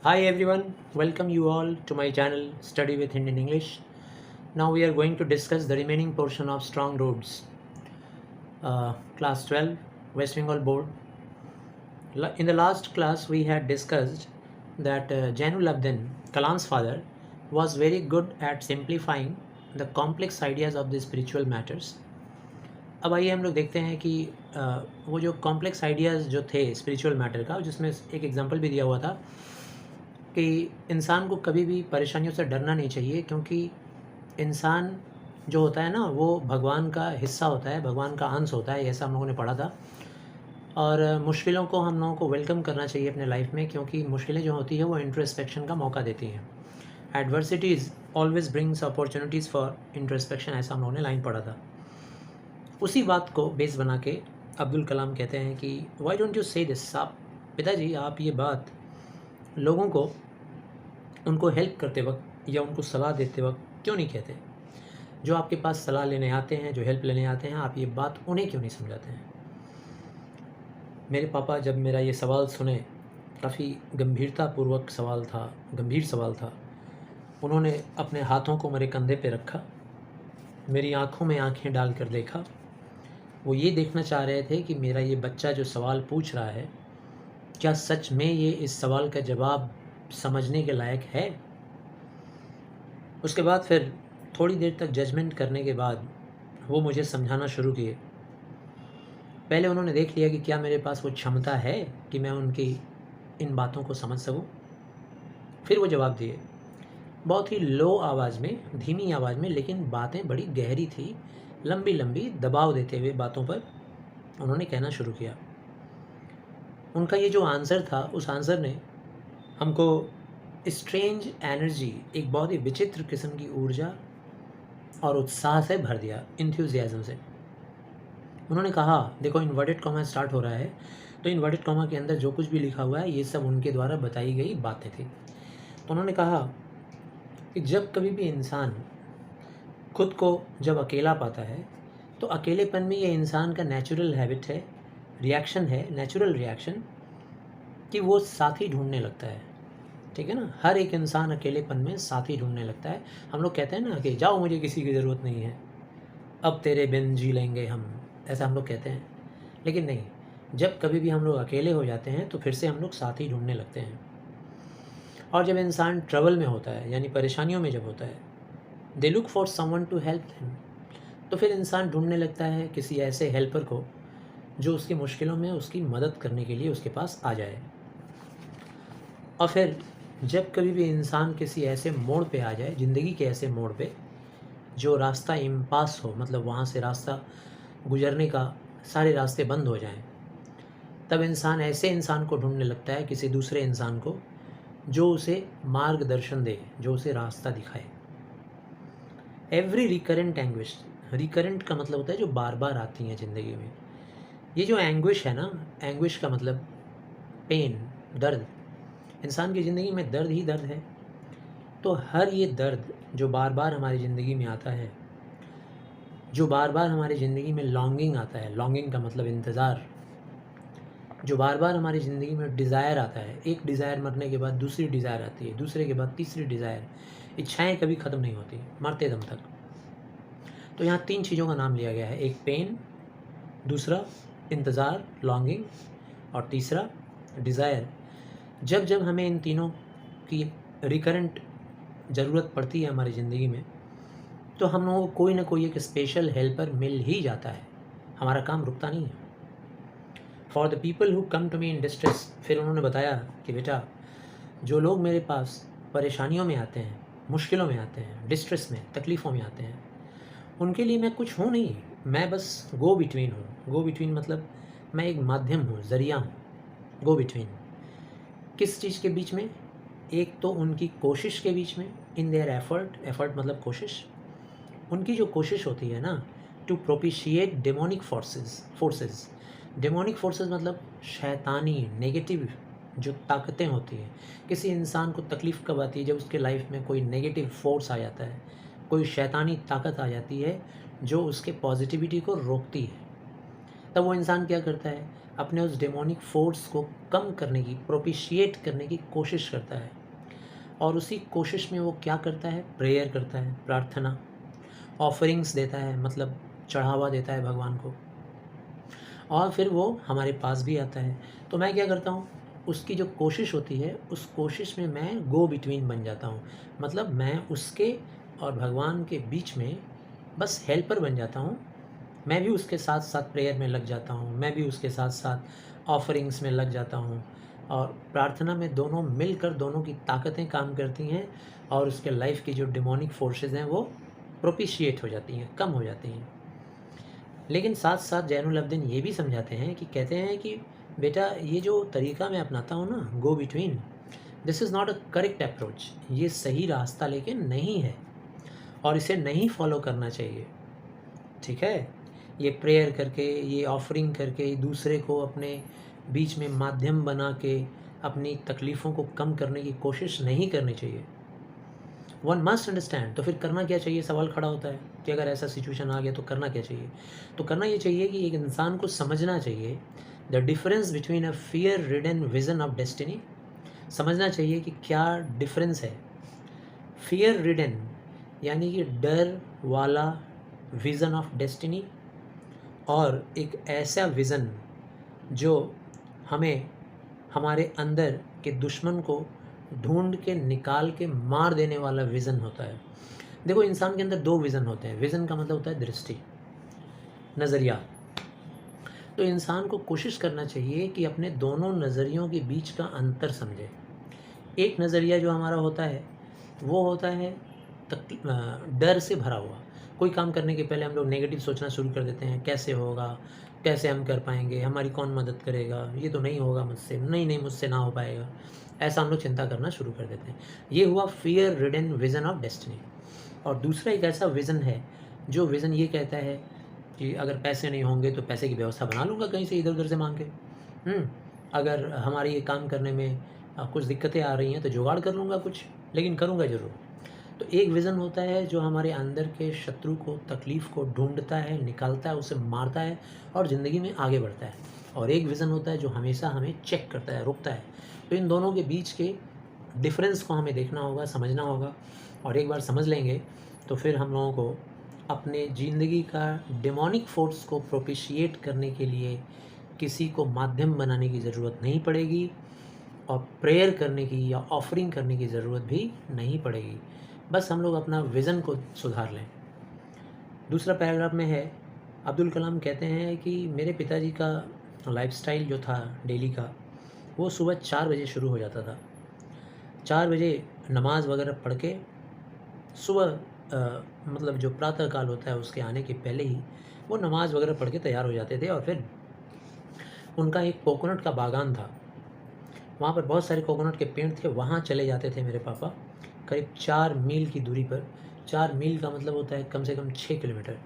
Hi everyone, welcome you all to my channel Study with Indian English. Now we are going to discuss the remaining portion of Strong Roads, Class 12, West Bengal Board. In the last class, we had discussed that Jainul Abidin, Kalam's father, was very good at simplifying the complex ideas of the spiritual matters. अब आइए हम लोग देखते हैं कि वो जो complex ideas जो थे स्पिरिचुअल मैटर का, जिसमें एक एग्जांपल भी दिया हुआ था कि इंसान को कभी भी परेशानियों से डरना नहीं चाहिए, क्योंकि इंसान जो होता है ना, वो भगवान का हिस्सा होता है, भगवान का अंश होता है, ऐसा हम लोगों ने पढ़ा था। और मुश्किलों को हम लोगों को वेलकम करना चाहिए अपने लाइफ में, क्योंकि मुश्किलें जो होती है वो इंट्रोस्पेक्शन का मौका देती हैं। Adversities always brings opportunities for introspection, ऐसा हम लोगों ने लाइन पढ़ा था। उसी बात को बेस बना के अब्दुल कलाम कहते हैं कि वाई डोंट यू से दिस, आप पिताजी आप ये बात लोगों को उनको हेल्प करते वक्त या उनको सलाह देते वक्त क्यों नहीं कहते? जो आपके पास सलाह लेने आते हैं, जो हेल्प लेने आते हैं, आप ये बात उन्हें क्यों नहीं समझाते हैं? मेरे पापा जब मेरा ये सवाल सुने, काफ़ी गंभीरतापूर्वक सवाल था, गंभीर सवाल था। उन्होंने अपने हाथों को मेरे कंधे पे रखा, मेरी आँखों में आँखें डाल कर देखा। वो ये देखना चाह रहे थे कि मेरा ये बच्चा जो सवाल पूछ रहा है, क्या सच में ये इस सवाल का जवाब समझने के लायक है? उसके बाद फिर थोड़ी देर तक जजमेंट करने के बाद वो मुझे समझाना शुरू किए। पहले उन्होंने देख लिया कि क्या मेरे पास वो क्षमता है कि मैं उनकी इन बातों को समझ सकूं। फिर वो जवाब दिए, बहुत ही लो आवाज़ में, धीमी आवाज़ में, लेकिन बातें बड़ी गहरी थी, लंबी लंबी, दबाव देते हुए बातों पर उन्होंने कहना शुरू किया। उनका ये जो आंसर था, उस आंसर ने हमको स्ट्रेंज एनर्जी, एक बहुत ही विचित्र किस्म की ऊर्जा और उत्साह से भर दिया, इंथ्यूजियाज्म से। उन्होंने कहा, देखो इन्वर्टेड कॉमा स्टार्ट हो रहा है, तो इन्वर्टेड कॉमा के अंदर जो कुछ भी लिखा हुआ है ये सब उनके द्वारा बताई गई बातें थी। तो उन्होंने कहा कि जब कभी भी इंसान खुद को जब अकेला पाता है, तो अकेलेपन में ये इंसान का नेचुरल हैबिट है, रिएक्शन है, नेचुरल रिएक्शन, कि वो साथी ढूंढने लगता है। ठीक है ना, हर एक इंसान अकेलेपन में साथी ढूंढने लगता है। हम लोग कहते हैं ना कि जाओ, मुझे किसी की ज़रूरत नहीं है, अब तेरे बिन जी लेंगे हम, ऐसा हम लोग कहते हैं। लेकिन नहीं, जब कभी भी हम लोग अकेले हो जाते हैं तो फिर से हम लोग साथी ढूंढने लगते हैं। और जब इंसान ट्रबल में होता है, यानी परेशानियों में जब होता है, they look for someone to help him, तो फिर इंसान ढूंढने लगता है किसी ऐसे हेल्पर को जो उसकी मुश्किलों में उसकी मदद करने के लिए उसके पास आ जाए। और फिर जब कभी भी इंसान किसी ऐसे मोड़ पे आ जाए, ज़िंदगी के ऐसे मोड़ पे जो रास्ता इम्पास हो, मतलब वहाँ से रास्ता गुजरने का सारे रास्ते बंद हो जाएं, तब इंसान ऐसे इंसान को ढूंढने लगता है, किसी दूसरे इंसान को जो उसे मार्गदर्शन दे, जो उसे रास्ता दिखाए। एवरी रिकरेंट एंग्विश, रिकरेंट का मतलब होता है जो बार बार आती हैं ज़िंदगी में। ये जो एंग्विश है ना, एंग्विश का मतलब पेन, दर्द। इंसान की ज़िंदगी में दर्द ही दर्द है। तो हर ये दर्द जो बार बार हमारी ज़िंदगी में आता है, जो बार बार हमारी ज़िंदगी में लॉन्गिंग आता है, लॉन्गिंग का मतलब इंतज़ार, जो बार बार हमारी ज़िंदगी में डिज़ायर आता है, एक डिज़ायर मरने के बाद दूसरी डिज़ायर आती है, दूसरे के बाद तीसरी डिज़ायर, इच्छाएं कभी ख़त्म नहीं होती मरते दम तक। तो यहाँ तीन चीज़ों का नाम लिया गया है, एक पेन, दूसरा इंतज़ार, लॉन्गिंग, और तीसरा डिज़ायर। जब जब हमें इन तीनों की रिकरेंट ज़रूरत पड़ती है हमारी ज़िंदगी में, तो हम लोगों को कोई ना कोई एक स्पेशल हेल्पर मिल ही जाता है, हमारा काम रुकता नहीं है। For the people who come to me in distress, फिर उन्होंने बताया कि बेटा, जो लोग मेरे पास परेशानियों में आते हैं, मुश्किलों में आते हैं, डिस्ट्रेस में, तकलीफ़ों में आते हैं, उनके लिए मैं कुछ हूँ नहीं, मैं बस गो बिटवीन हूँ। गो बिटवीन मतलब मैं एक माध्यम हूँ, ज़रिया हूँ। गो बिटवीन किस चीज़ के बीच में? एक तो उनकी कोशिश के बीच में, इन देयर एफर्ट, एफर्ट मतलब कोशिश, उनकी जो कोशिश होती है ना, to propitiate demonic forces. Demonic forces मतलब शैतानी, नेगेटिव जो ताकतें होती हैं। किसी इंसान को तकलीफ़ कब आती है? जब उसके लाइफ में कोई नेगेटिव फोर्स आ जाता है, कोई शैतानी ताकत आ जाती है जो उसके पॉजिटिविटी को रोकती है। तब वो इंसान क्या करता है? अपने उस डेमोनिक फोर्स को कम करने की, प्रोपिशिएट करने की कोशिश करता है। और उसी कोशिश में वो क्या करता है? प्रेयर करता है, प्रार्थना, ऑफरिंग्स देता है, मतलब चढ़ावा देता है भगवान को, और फिर वो हमारे पास भी आता है। तो मैं क्या करता हूँ, उसकी जो कोशिश होती है उस कोशिश में मैं गो बिटवीन बन जाता हूँ। मतलब मैं उसके और भगवान के बीच में बस हेल्पर बन जाता हूँ। मैं भी उसके साथ साथ प्रेयर में लग जाता हूँ, मैं भी उसके साथ साथ ऑफरिंग्स में लग जाता हूँ, और प्रार्थना में दोनों मिलकर, दोनों की ताकतें काम करती हैं, और उसके लाइफ की जो डिमोनिक फोर्सेस हैं वो प्रोपिशिएट हो जाती हैं, कम हो जाती हैं। लेकिन साथ साथ जैनुल अब्दीन ये भी समझाते हैं कि, कहते हैं कि बेटा, ये जो तरीका मैं अपनाता हूँ ना, go between, this is not a correct approach. ये सही रास्ता लेकिन नहीं है, और इसे नहीं फॉलो करना चाहिए। ठीक है, ये प्रेयर करके, ये ऑफरिंग करके, दूसरे को अपने बीच में माध्यम बना के अपनी तकलीफ़ों को कम करने की कोशिश नहीं करनी चाहिए। One must understand. तो फिर करना क्या चाहिए? सवाल खड़ा होता है कि अगर ऐसा सिचुएशन आ गया तो करना क्या चाहिए? तो करना ये चाहिए कि एक इंसान को समझना चाहिए the difference between a fear ridden vision of destiny. समझना चाहिए कि क्या डिफरेंस है। फियर रिडन यानी कि डर वाला विज़न ऑफ डेस्टिनी, और एक ऐसा विज़न जो हमें हमारे अंदर के दुश्मन को ढूंढ के निकाल के मार देने वाला विज़न होता है। देखो, इंसान के अंदर दो विज़न होते हैं। विज़न का मतलब होता है दृष्टि, नज़रिया। तो इंसान को कोशिश करना चाहिए कि अपने दोनों नज़रियों के बीच का अंतर समझे। एक नज़रिया जो हमारा होता है वो होता है डर से भरा हुआ। कोई काम करने के पहले हम लोग नेगेटिव सोचना शुरू कर देते हैं, कैसे होगा, कैसे हम कर पाएंगे, हमारी कौन मदद करेगा, ये तो नहीं होगा मुझसे, नहीं मुझसे ना हो पाएगा, ऐसा हम लोग चिंता करना शुरू कर देते हैं। ये हुआ fear ridden vision of destiny. और दूसरा एक ऐसा विज़न है जो विज़न ये कहता है कि अगर पैसे नहीं होंगे तो पैसे की व्यवस्था बना लूँगा कहीं से इधर उधर से मांग के। अगर हमारे ये काम करने में कुछ दिक्कतें आ रही हैं तो जुगाड़ कर लूँगा कुछ, लेकिन करूँगा ज़रूर। तो एक विज़न होता है जो हमारे अंदर के शत्रु को, तकलीफ़ को ढूंढता है, निकालता है, उसे मारता है और ज़िंदगी में आगे बढ़ता है। और एक विज़न होता है जो हमेशा हमें चेक करता है, रोकता है। तो इन दोनों के बीच के डिफरेंस को हमें देखना होगा, समझना होगा, और एक बार समझ लेंगे तो फिर हम लोगों को अपने ज़िंदगी का डेमोनिक फोर्स को प्रोपिशिएट करने के लिए किसी को माध्यम बनाने की ज़रूरत नहीं पड़ेगी, और प्रेयर करने की या ऑफरिंग करने की ज़रूरत भी नहीं पड़ेगी। बस हम लोग अपना विज़न को सुधार लें। दूसरा पैराग्राफ में है, अब्दुल कलाम कहते हैं कि मेरे पिताजी का लाइफस्टाइल जो था डेली का, वो सुबह 4 बजे शुरू हो जाता था। 4 बजे नमाज़ वगैरह पढ़ के सुबह मतलब जो प्रातः काल होता है उसके आने के पहले ही वो नमाज़ वगैरह पढ़ के तैयार हो जाते थे। और फिर उनका एक कोकोनट का बागान था, वहाँ पर बहुत सारे कोकोनट के पेड़ थे, वहाँ चले जाते थे मेरे पापा, करीब 4 मील की दूरी पर। 4 मील का मतलब होता है कम से कम 6 किलोमीटर।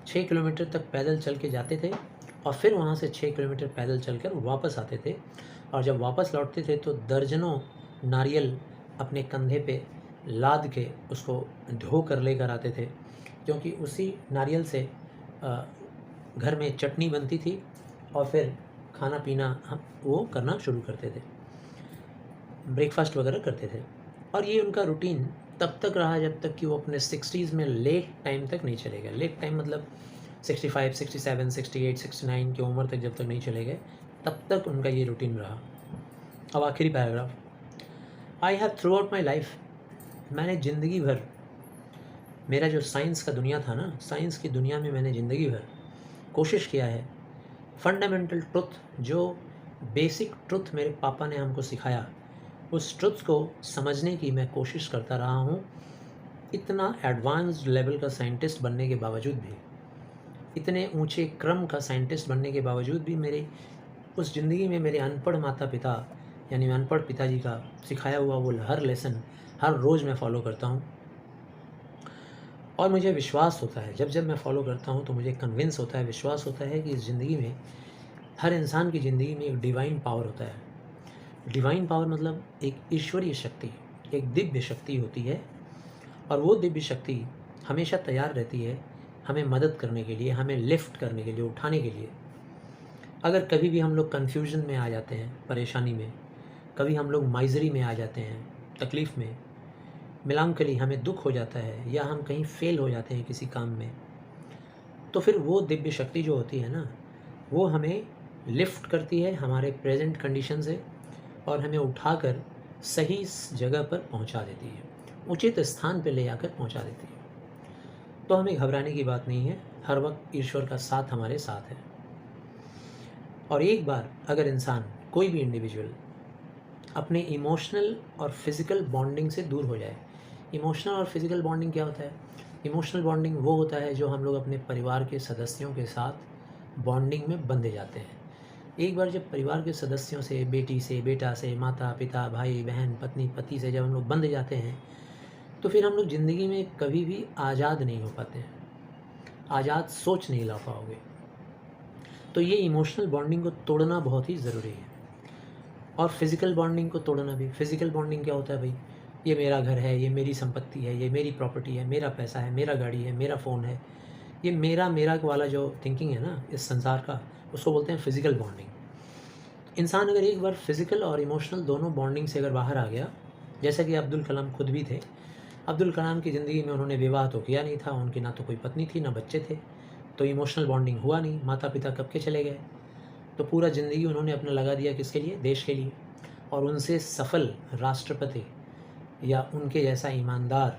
6 किलोमीटर तक पैदल चल के जाते थे, और फिर वहाँ से 6 किलोमीटर पैदल चलकर वापस आते थे। और जब वापस लौटते थे तो दर्जनों नारियल अपने कंधे पे लाद के उसको धो कर लेकर आते थे, क्योंकि उसी नारियल से घर में चटनी बनती थी, और फिर खाना पीना हम वो करना शुरू करते थे, ब्रेकफास्ट वगैरह करते थे। और ये उनका रूटीन तब तक रहा जब तक कि वो अपने 60s में लेट टाइम तक नहीं चले गए। लेट टाइम मतलब 65, 67, 68, 69 की उम्र तक जब तक नहीं चले गए, तब तक उनका ये रूटीन रहा। अब आखिरी paragraph, I have through out my life, मैंने ज़िंदगी भर, मेरा जो साइंस का दुनिया था ना, साइंस की दुनिया में मैंने ज़िंदगी भर कोशिश किया है फंडामेंटल ट्रुथ, जो बेसिक ट्रुथ मेरे पापा ने हमको सिखाया, उस ट्रुथ को समझने की मैं कोशिश करता रहा हूँ। इतना एडवांस्ड लेवल का साइंटिस्ट बनने के बावजूद भी, इतने ऊंचे क्रम का साइंटिस्ट बनने के बावजूद भी, मेरे उस ज़िंदगी में मेरे अनपढ़ माता पिता यानी अनपढ़ पिताजी का सिखाया हुआ वो हर लेसन हर रोज़ मैं फॉलो करता हूँ। और मुझे विश्वास होता है, जब जब मैं फॉलो करता हूँ तो मुझे कन्विंस होता है, विश्वास होता है कि इस ज़िंदगी में, हर इंसान की ज़िंदगी में एक डिवाइन पावर होता है। डिवाइन पावर मतलब एक ईश्वरीय शक्ति, एक दिव्य शक्ति होती है, और वो दिव्य शक्ति हमेशा तैयार रहती है हमें मदद करने के लिए, हमें लिफ्ट करने के लिए, उठाने के लिए। अगर कभी भी हम लोग कन्फ्यूजन में आ जाते हैं, परेशानी में, कभी हम लोग माइजरी में आ जाते हैं, तकलीफ़ में, मेलांकली हमें दुख हो जाता है, या हम कहीं फ़ेल हो जाते हैं किसी काम में, तो फिर वो दिव्य शक्ति जो होती है ना, वो हमें लिफ्ट करती है हमारे प्रेजेंट कंडीशन से और हमें उठाकर सही जगह पर पहुंचा देती है, उचित स्थान पर ले आकर पहुंचा देती है। तो हमें घबराने की बात नहीं है, हर वक्त ईश्वर का साथ हमारे साथ है। और एक बार अगर इंसान, कोई भी इंडिविजुअल अपने इमोशनल और फिज़िकल बॉन्डिंग से दूर हो जाए। इमोशनल और फिज़िकल बॉन्डिंग क्या होता है? इमोशनल बॉन्डिंग वो होता है जो हम लोग अपने परिवार के सदस्यों के साथ बॉन्डिंग में बंधे जाते हैं। एक बार जब परिवार के सदस्यों से, बेटी से, बेटा से, माता पिता, भाई बहन, पत्नी पति से जब हम लोग बंध जाते हैं, तो फिर हम लोग ज़िंदगी में कभी भी आज़ाद नहीं हो पाते हैं, आज़ाद सोच नहीं ला पाओगे। तो ये इमोशनल बॉन्डिंग को तोड़ना बहुत ही ज़रूरी है। और फिज़िकल बॉन्डिंग को तोड़ना भी। फिज़िकल बॉन्डिंग क्या होता है भाई? ये मेरा घर है, ये मेरी संपत्ति है, ये मेरी प्रॉपर्टी है, मेरा पैसा है, मेरा गाड़ी है, मेरा फ़ोन है। ये मेरा मेरा वाला जो थिंकिंग है ना इस संसार का, उसको बोलते हैं फिज़िकल बॉन्डिंग। इंसान अगर एक बार फिज़िकल और इमोशनल दोनों बॉन्डिंग से अगर बाहर आ गया, जैसा कि अब्दुल कलाम खुद भी थे। अब्दुल कलाम की ज़िंदगी में उन्होंने विवाह तो किया नहीं था, उनकी ना तो कोई पत्नी थी, ना बच्चे थे, तो इमोशनल बॉन्डिंग हुआ नहीं। माता पिता कब के चले गए, तो पूरा ज़िंदगी उन्होंने अपना लगा दिया किसके लिए? देश के लिए। और उनसे सफल राष्ट्रपति या उनके जैसा ईमानदार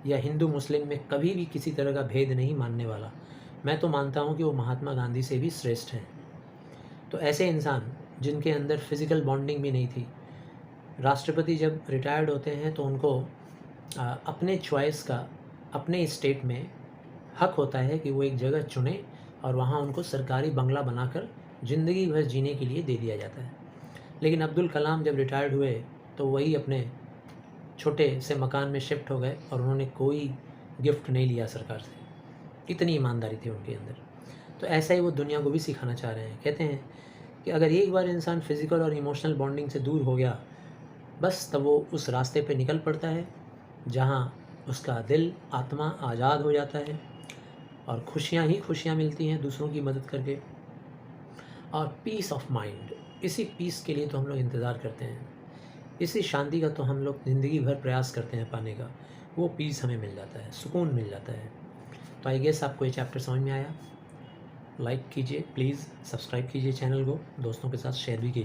या हिंदू मुस्लिम में कभी भी किसी तरह का भेद नहीं मानने वाला, मैं तो मानता हूँ कि वो महात्मा गांधी से भी श्रेष्ठ हैं। तो ऐसे इंसान जिनके अंदर फिज़िकल बॉन्डिंग भी नहीं थी, राष्ट्रपति जब रिटायर्ड होते हैं तो उनको अपने चॉइस का अपने स्टेट में हक होता है कि वो एक जगह चुने और वहाँ उनको सरकारी बंगला बनाकर ज़िंदगी भर जीने के लिए दे दिया जाता है। लेकिन अब्दुल कलाम जब रिटायर्ड हुए तो वही अपने छोटे से मकान में शिफ्ट हो गए और उन्होंने कोई गिफ्ट नहीं लिया सरकार से। इतनी ईमानदारी थी उनके अंदर। तो ऐसा ही वो दुनिया को भी सिखाना चाह रहे हैं। कहते हैं कि अगर एक बार इंसान फिज़िकल और इमोशनल बॉन्डिंग से दूर हो गया, बस तब वो उस रास्ते पे निकल पड़ता है जहाँ उसका दिल, आत्मा आज़ाद हो जाता है और खुशियाँ ही खुशियाँ मिलती हैं दूसरों की मदद करके, और पीस ऑफ माइंड। इसी पीस के लिए तो हम लोग इंतज़ार करते हैं, इसी शांति का तो हम लोग ज़िंदगी भर प्रयास करते हैं पाने का। वो पीस हमें मिल जाता है, सुकून मिल जाता है। तो आई गेस आपको ये चैप्टर समझ में आया। लाइक कीजिए प्लीज़, सब्सक्राइब कीजिए चैनल को, दोस्तों के साथ शेयर भी कीजिए।